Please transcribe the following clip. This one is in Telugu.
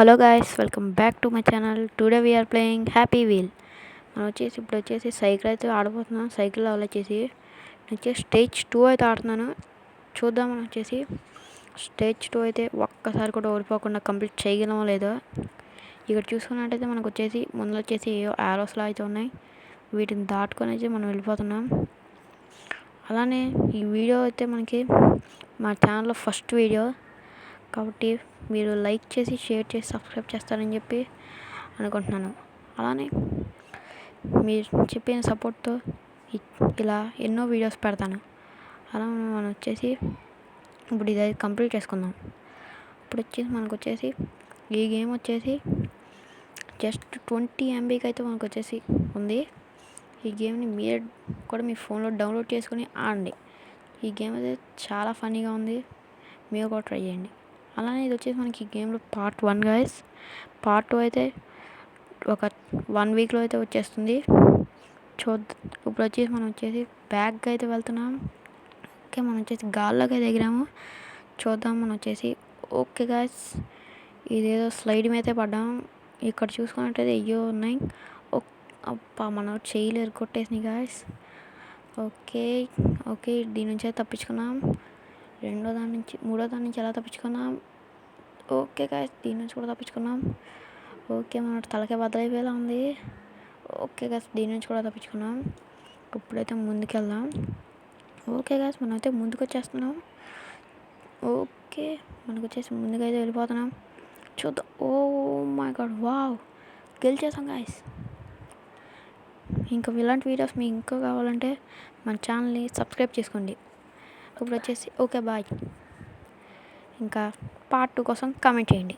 Hello guys, welcome back to my channel. Today we're playing happy wheel. మనం ఇప్పుడు సైకిల్ అయితే ఆడబోతున్నాం. సైకిల్ లెవెల్ వచ్చేసి స్టేజ్ 2 అయితే ఆడుతున్నాను. చూద్దాం. మనం స్టేజ్ 2 అయితే ఒక్కసారి కూడా ఓడిపోకుండా కంప్లీట్ చేయగలమో లేదో. ఇక్కడ చూసుకున్నట్టయితే మనకు ముందు యారోస్లా అయితే ఉన్నాయి. వీటిని దాటుకొని అయితే మనం వెళ్ళిపోతున్నాం. అలానే ఈ వీడియో అయితే మనకి మా ఛానల్లో ఫస్ట్ వీడియో కాబట్టి మీరు లైక్ చేసి, షేర్ చేసి, సబ్స్క్రైబ్ చేస్తారని చెప్పి అనుకుంటున్నాను. అలానే మీరు చెప్పిన సపోర్ట్తో ఇలా ఎన్నో వీడియోస్ పెడతాను. అలా మనం ఇప్పుడు ఇది కంప్లీట్ చేసుకుందాం. ఇప్పుడు మనకు ఈ గేమ్ జస్ట్ 20 MBకి అయితే మనకు ఉంది. ఈ గేమ్ని మీరు కూడా మీ ఫోన్లో డౌన్లోడ్ చేసుకుని ఆడండి. ఈ గేమ్ అయితే చాలా ఫన్నీగా ఉంది. మీరు కూడా ట్రై చేయండి. అలానే ఇది మనకి గేమ్లో పార్ట్ 1 గాయస్. పార్ట్ 2 అయితే ఒక 1 వీక్లో అయితే వచ్చేస్తుంది. ఇప్పుడు మనం బ్యాక్ అయితే వెళ్తున్నాం. ఓకే, మనం గాల్లోకి అయితే ఎగిరాము. చూద్దాం. మనం ఓకే గాయస్, ఇదేదో స్లైడ్ మీద అయితే పడ్డాం. ఇక్కడ చూసుకున్నట్టయితే అయ్యో ఉన్నాయి. అప్ప మనం చేయలేరు, కొట్టేసినాయి గాయస్. ఓకే దీని నుంచి అయితే తప్పించుకున్నాం. మూడో దాని నుంచి ఎలా తప్పించుకున్నాం. ఓకే గాయస్, దీని నుంచి కూడా తప్పించుకున్నాం. ఓకే, మన తలకే బద్దలైపోయేలా ఉంది. ఓకే గాయస్, దీని నుంచి కూడా తప్పించుకున్నాం. ఇప్పుడైతే ముందుకెళ్దాం. ఓకే గాయస్, మనమైతే ముందుకు వచ్చేస్తున్నాం. ఓకే, మనకు ముందుకు అయితే వెళ్ళిపోతున్నాం. చూద్దాం. ఓ మై గాడ్, వావ్, గెలిచేసాం గాయస్. ఇంకా ఇలాంటి వీడియోస్ మీకు ఇంకా కావాలంటే మన ఛానల్ని సబ్స్క్రైబ్ చేసుకోండి. ఇప్పుడు ఓకే బాయ్. ఇంకా పార్ట్ 2 కోసం కామెంట్ చేయండి.